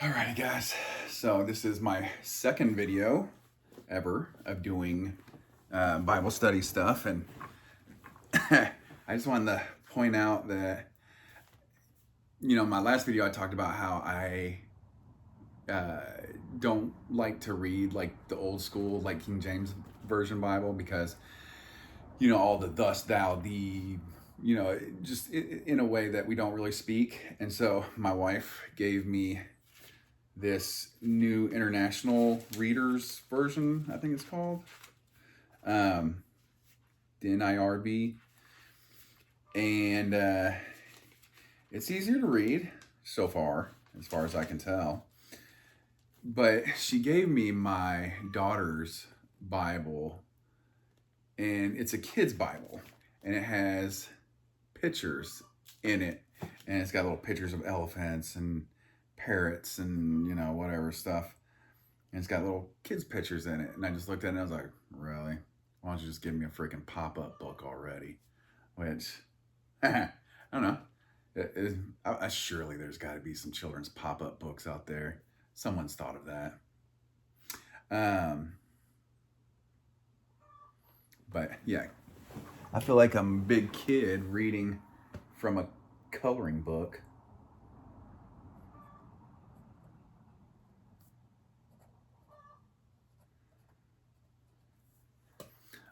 Alrighty guys, so this is my second video ever of doing Bible study stuff, and I just wanted to point out that, my last video I talked about how I uh, don't like to read like the old school, like King James Version Bible, because, all the thus, thou, thee, just in a way that we don't really speak. And so my wife gave me this new international readers version, I think it's called, um, the NIRB, and it's easier to read so far, as far as I can tell. But she gave me my daughter's Bible, and it's a kid's Bible, and it has pictures in it, and it's got little pictures of elephants and parrots and whatever stuff. And it's got little kids' pictures in it. And I just looked at it and I was like, really? Why don't you just give me a freaking pop-up book already? Which, I don't know. Surely there's got to be some children's pop-up books out there. Someone's thought of that. But yeah, I feel like I'm a big kid reading from a coloring book.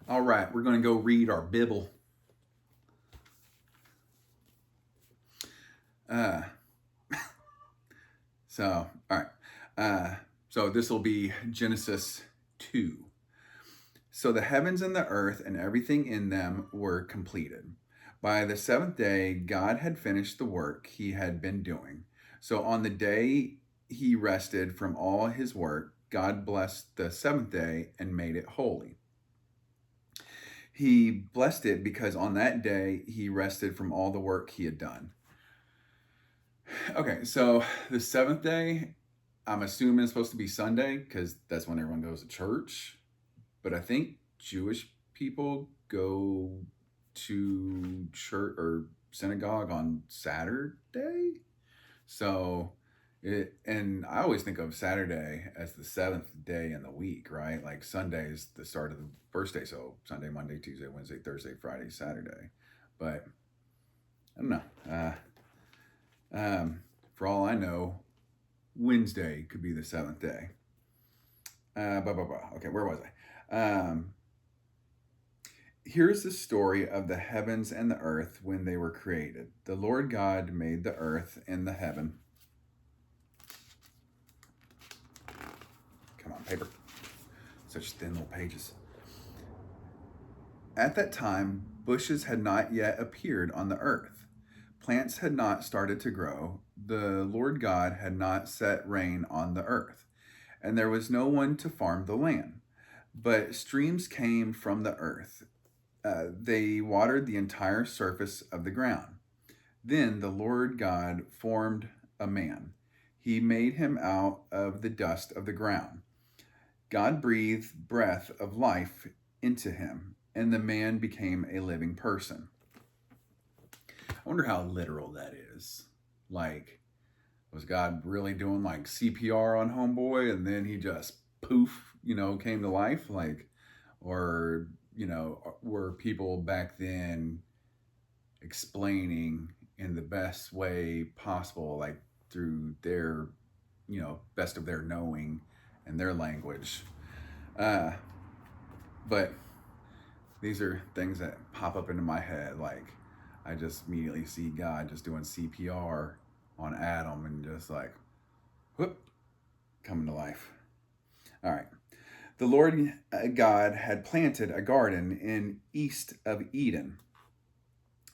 All right, we're going to go read our Bible. All right. So this will be Genesis 2. So the heavens and the earth and everything in them were completed. By the seventh day, God had finished the work he had been doing. So on the day he rested from all his work, God blessed the seventh day and made it holy. He blessed it because on that day he rested from all the work he had done. Okay, so the seventh day, I'm assuming it's supposed to be Sunday because that's when everyone goes to church. But I think Jewish people go to church or synagogue on Saturday. So and I always think of Saturday as the seventh day in the week, right? Like Sunday is the start of the first day. So Sunday, Monday, Tuesday, Wednesday, Thursday, Friday, Saturday. But I don't know. For all I know, Wednesday could be the seventh day. Okay, where was I? Here's the story of the heavens and the earth when they were created. The Lord God made the earth and the heaven. Come on, paper. Such thin little pages. At that time, bushes had not yet appeared on the earth. Plants had not started to grow. The Lord God had not set rain on the earth, and there was no one to farm the land. But streams came from the earth. They watered the entire surface of the ground. Then the Lord God formed a man. He made him out of the dust of the ground. God breathed breath of life into him, and the man became a living person. I wonder how literal that is. Like, was God really doing like CPR on Homeboy and then he just poof, came to life? Like, or, were people back then explaining in the best way possible, like through their, best of their knowing and their language? But these are things that pop up into my head. Like, I just immediately see God just doing CPR on Adam and just like, whoop, coming to life. All right. The Lord God had planted a garden in east of Eden.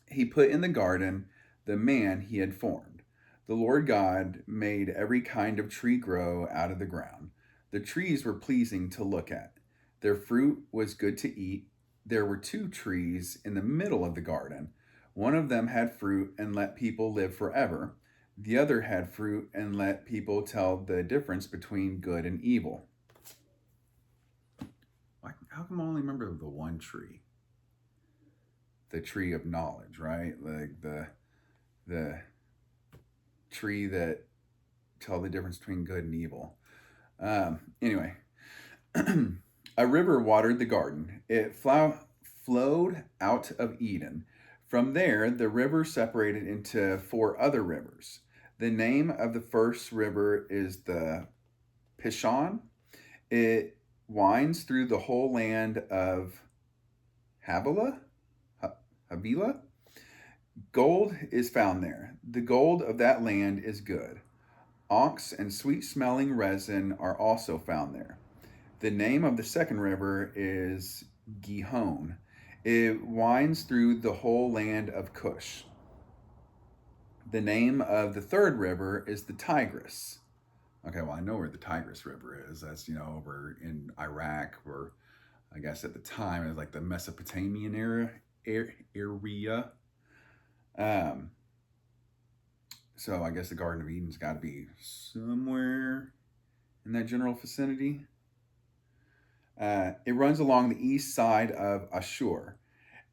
He put in the garden the man he had formed. The Lord God made every kind of tree grow out of the ground. The trees were pleasing to look at. Their fruit was good to eat. There were two trees in the middle of the garden. One of them had fruit and let people live forever. The other had fruit and let people tell the difference between good and evil. How come I only remember the one tree? The tree of knowledge, right? Like the tree that tell the difference between good and evil. Anyway, a river watered the garden. It flowed out of Eden. From there, the river separated into four other rivers. The name of the first river is the Pishon. It winds through the whole land of Havilah. Havilah. Gold is found there. The gold of that land is good. Onyx and sweet smelling resin are also found there. The name of the second river is Gihon. It winds through the whole land of Cush. The name of the third river is the Tigris. Okay, well, I know where the Tigris River is. That's, over in Iraq, or I guess at the time it was like the Mesopotamian area. So I guess the Garden of Eden's got to be somewhere in that general vicinity. It runs along the east side of Ashur,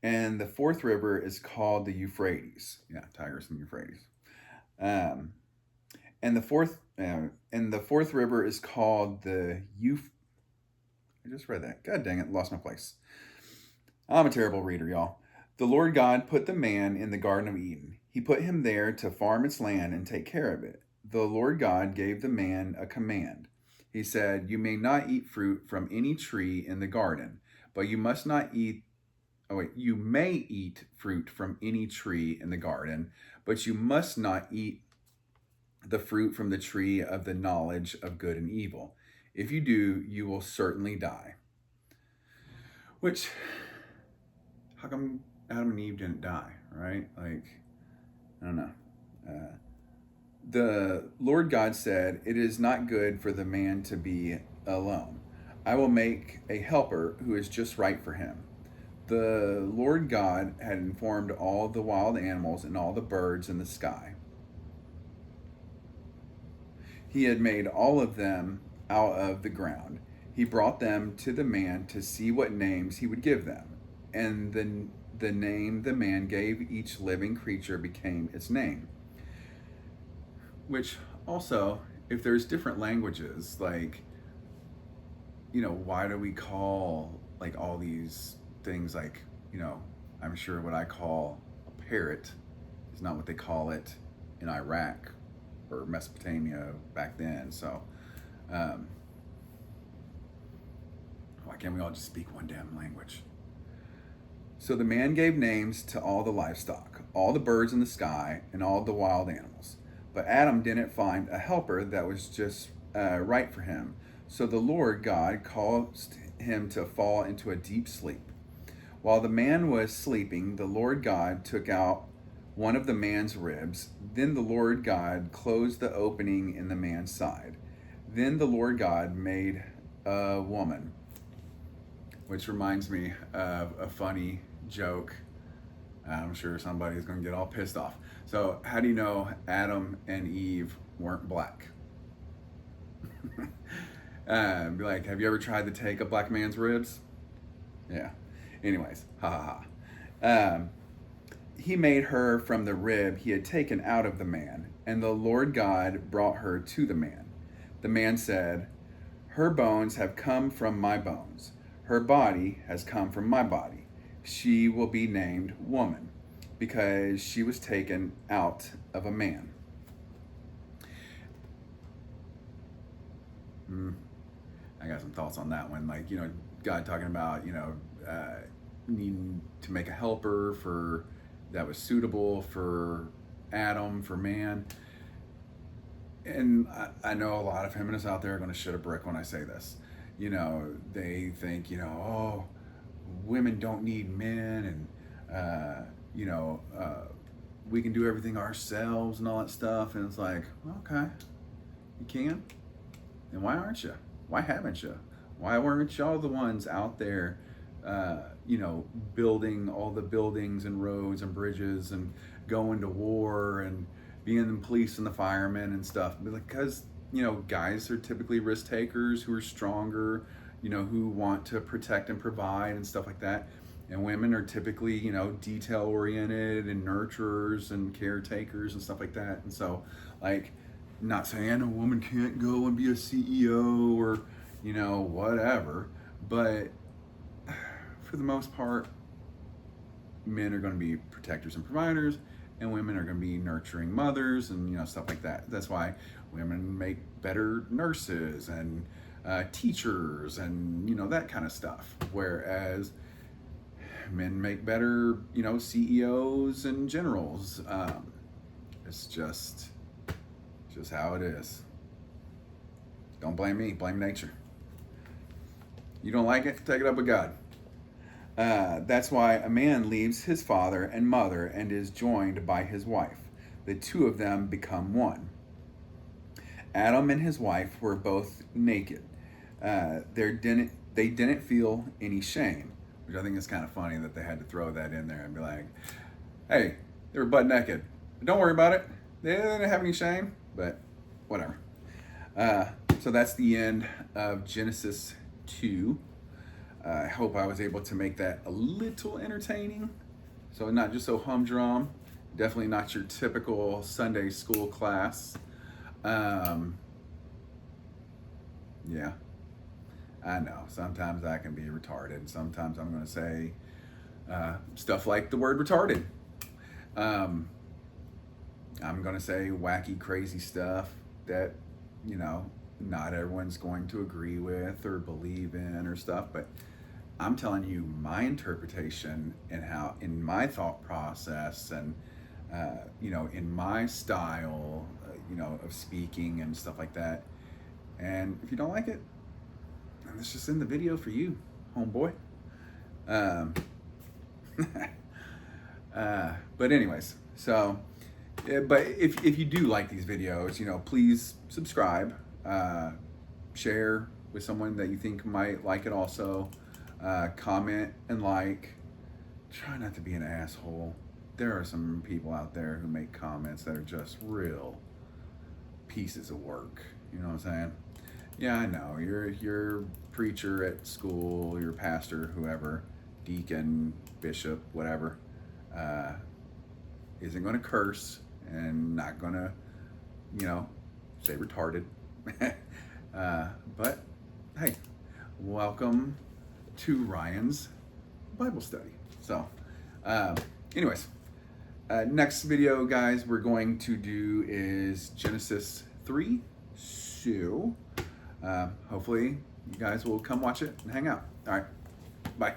and the fourth river is called the Euphrates. Yeah, Tigris and Euphrates. And the fourth river is called the I just read that. God dang it, lost my place. I'm a terrible reader, y'all. The Lord God put the man in the Garden of Eden. He put him there to farm its land and take care of it. The Lord God gave the man a command. He said, "You may not eat fruit from any tree in the garden, but you must not eat. Oh wait, you may eat fruit from any tree in the garden, but you must not eat the fruit from the tree of the knowledge of good and evil. If you do, you will certainly die." Which, how come Adam and Eve didn't die, right? Like, I don't know. The Lord God said, "It is not good for the man to be alone. I will make a helper who is just right for him." The Lord God had informed all the wild animals and all the birds in the sky. He had made all of them out of the ground. He brought them to the man to see what names he would give them. And the name the man gave each living creature became its name. Which also, if there's different languages, like, why do we call like all these things like, I'm sure what I call a parrot is not what they call it in Iraq or Mesopotamia back then. So, why can't we all just speak one damn language? So the man gave names to all the livestock, all the birds in the sky, and all the wild animals. But Adam didn't find a helper that was just right for him. So the Lord God caused him to fall into a deep sleep. While the man was sleeping, the Lord God took out one of the man's ribs. Then the Lord God closed the opening in the man's side. Then the Lord God made a woman, which reminds me of a funny joke. I'm sure somebody's going to get all pissed off. So, how do you know Adam and Eve weren't black? Be like, have you ever tried to take a black man's ribs? Yeah. Anyways, ha ha ha. He made her from the rib he had taken out of the man, and the Lord God brought her to the man. The man said, "Her bones have come from my bones. Her body has come from my body. She will be named woman, because she was taken out of a man." I got some thoughts on that one. Like, God talking about, needing to make a helper that was suitable for Adam, for man. And I know a lot of feminists out there are going to shit a brick when I say this. They think, oh, women don't need men, and, we can do everything ourselves and all that stuff. And it's like, okay, you can? Then why aren't you? Why haven't you? Why weren't y'all the ones out there, building all the buildings and roads and bridges and going to war and being the police and the firemen and stuff? Because, guys are typically risk takers who are stronger, who want to protect and provide and stuff like that. And women are typically, detail oriented and nurturers and caretakers and stuff like that. And so, like, Not saying a woman can't go and be a CEO or, whatever, but for the most part, men are going to be protectors and providers, and women are going to be nurturing mothers and stuff like that. That's why women make better nurses and teachers and that kind of stuff. Whereas men make better CEOs and generals. It's just how it is. Don't blame me. Blame nature. You don't like it? Take it up with God. That's why a man leaves his father and mother and is joined by his wife. The two of them become one. Adam and his wife were both naked. They didn't feel any shame, which I think is kind of funny that they had to throw that in there and be like, hey, they were butt naked. Don't worry about it. They didn't have any shame, but whatever. So that's the end of Genesis 2. I hope I was able to make that a little entertaining. So not just so humdrum. Definitely not your typical Sunday school class. Yeah, I know. Sometimes I can be retarded. Sometimes I'm going to say stuff like the word retarded. I'm going to say wacky, crazy stuff that, not everyone's going to agree with or believe in or stuff, but I'm telling you my interpretation and how in my thought process and in my style of speaking and stuff like that. And if you don't like it, it's just in the video for you, homeboy. But anyways, so but if you do like these videos, please subscribe, share with someone that you think might like it also. Comment and like. Try not to be an asshole. There are some people out there who make comments that are just real pieces of work. You know what I'm saying? Yeah, I know. You're preacher at school, you're pastor, whoever, deacon, bishop, whatever, isn't going to curse and not going to, say retarded. But hey, welcome to Ryan's Bible study. So, anyways, next video, guys, we're going to do is Genesis 3. So, hopefully you guys will come watch it and hang out. All right, bye.